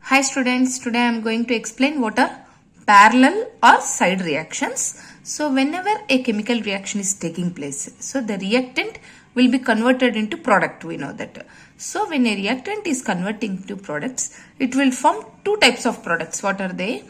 Hi students, today I am going to explain what are parallel or side reactions. So whenever a chemical reaction is taking place, so the reactant will be converted into product, we know that. So when a reactant is converting to products, it will form two types of products. What are they?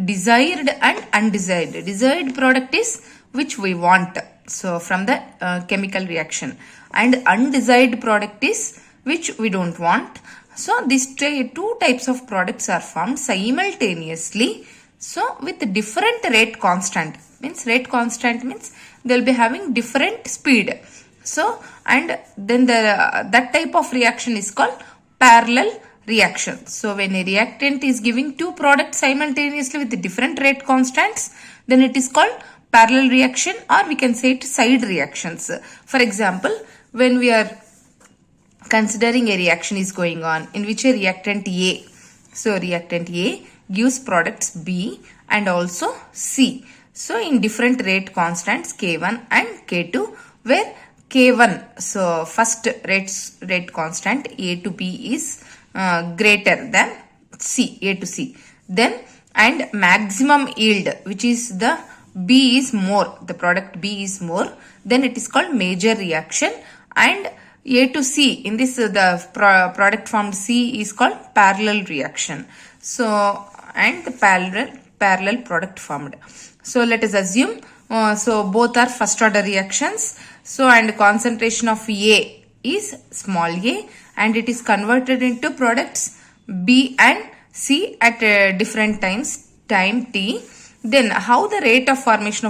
Desired and undesired. Desired product is which we want, so from the chemical reaction, and undesired product is which we don't want. So these two types of products are formed simultaneously, so with different rate constant. Means rate constant means they will be having different speed. So and then that type of reaction is called parallel reaction. So when a reactant is giving two products simultaneously with different rate constants, then it is called parallel reaction, or we can say it side reactions. For example, when we are considering a reaction is going on in which a reactant A, so reactant A gives products B and also C, so in different rate constants K1 and K2, where K1, so first rate constant A to B is greater than C, A to C, then and maximum yield, which is the B is more, the product B is more, then it is called major reaction, and A to C, in this the product formed C is called parallel reaction. So and the parallel product formed. So let us assume so both are first order reactions. So and concentration of A is small a, and it is converted into products B and C at different times, time t. Then how the rate of formation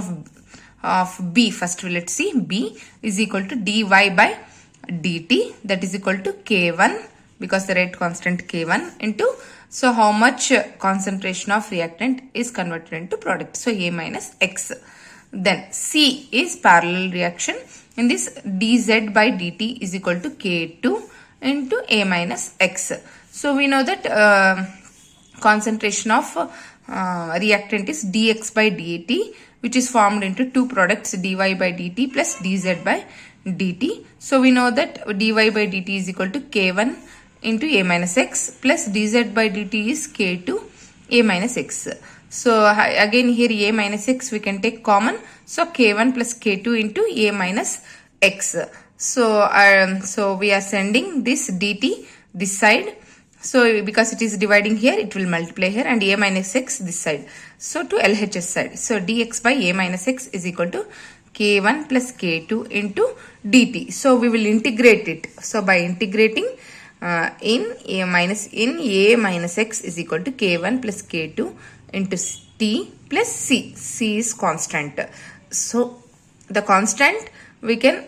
of B, first let's see, B is equal to dy by dt, that is equal to K1, because the rate constant K1 into, so how much concentration of reactant is converted into product, so A minus X. Then C is parallel reaction. In this, dz by dt is equal to K2 into A minus X. So we know that concentration of reactant is dx by dt, which is formed into two products, dy by dt plus dz by dt. So we know that dy by dt is equal to K1 into A minus X plus dz by dt is K2 A minus X. So again here A minus X we can take common. So K1 plus K2 into A minus X. So we are sending this dt this side. So because it is dividing here, it will multiply here, and A minus X this side. So to LHS side. So dx by A minus X is equal to K1 plus K2 into dt. So we will integrate it. So by integrating in A minus X is equal to K1 plus K2 into t plus C. C is constant. So the constant we can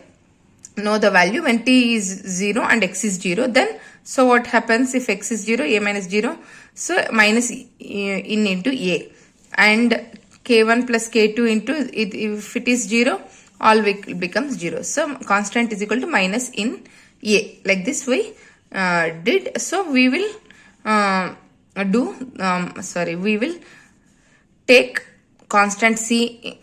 know the value when t is 0 and x is 0. Then so what happens if x is 0, A minus 0, so minus in into A, and K1 plus K2 into it, if it is 0, all becomes 0. So constant is equal to minus in A. Like this we did. So we will we will take constant C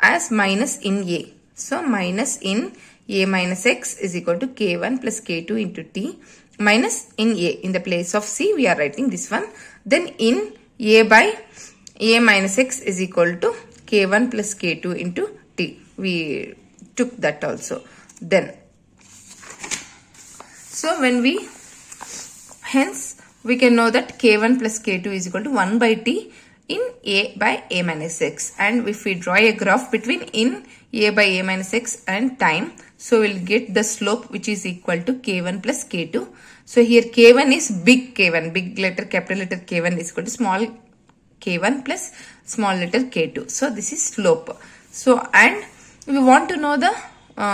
as minus in A. So minus in A minus X is equal to K1 plus K2 into T, minus in A. In the place of C we are writing this one. Then in A by A minus X is equal to K1 plus K2 into T. We took that also. Then so when we, hence we can know that K1 plus K2 is equal to 1 by T in A by A minus X. And if we draw a graph between in A by A minus X and time, so we'll get the slope which is equal to K1 plus K2. So here K1 is big K1, big letter, capital letter K1 is equal to small K1 plus small letter K2. So this is slope. So and we want to know the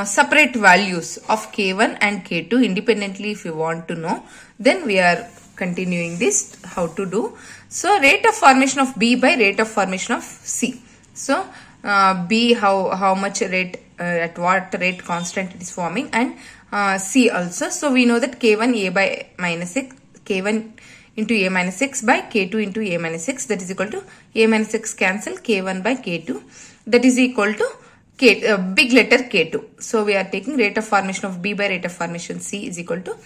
separate values of K1 and K2 independently. If you want to know, then we are continuing this, how to do. So rate of formation of B by rate of formation of C. So B, how much rate, at what rate constant it is forming, and C also. So we know that K1 A by minus X, K1 into A minus X by K2 into A minus X, that is equal to A minus X cancel, K1 by K2, that is equal to big letter K2. So we are taking rate of formation of B by rate of formation C is equal to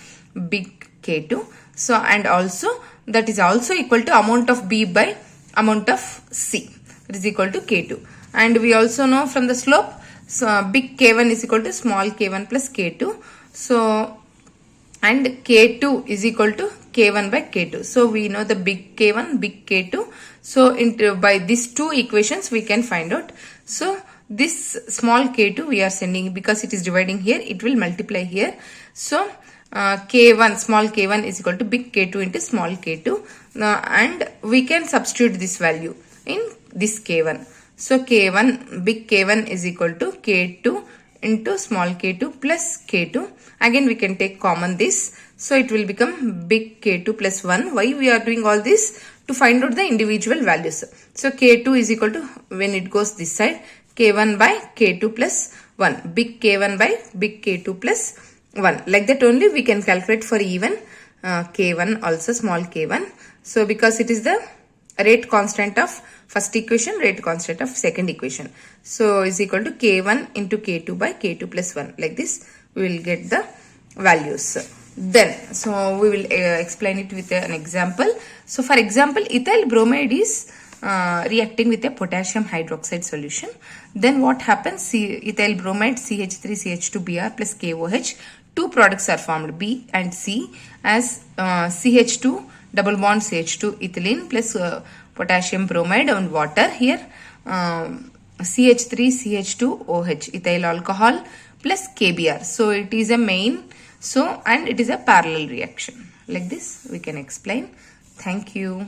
big K2. So and also that is also equal to amount of B by amount of C. That is equal to K2. And we also know from the slope, so big K1 is equal to small K1 plus K2. So, and K2 is equal to K1 by K2. So, we know the big K1, big K2. So, by these two equations, we can find out. So, this small K2 we are sending, because it is dividing here, it will multiply here. So, K1, small K1 is equal to big K2 into small K2. And we can substitute this value in this K1. So, K1, big K1 is equal to K2 into small K2 plus K2. Again, we can take common this. So, it will become big K2 plus 1. Why we are doing all this? To find out the individual values. So, K2 is equal to, when it goes this side, K1 by K2 plus 1. Big K1 by big K2 plus 1. Like that only we can calculate for even K1 also, small K1. So, because it is the rate constant of first equation, rate constant of second equation. So, is equal to K1 into K2 by K2 plus 1. Like this, we will get the values. Then, so we will explain it with an example. So, for example, ethyl bromide is reacting with a potassium hydroxide solution. Then what happens? Ethyl bromide CH3CH2Br plus KOH. Two products are formed, B and C, as CH2 double bond CH2 ethylene plus potassium bromide and water. Here CH3CH2OH ethyl alcohol plus KBr. So it is a main, so and it is a parallel reaction. Like this we can explain. Thank you.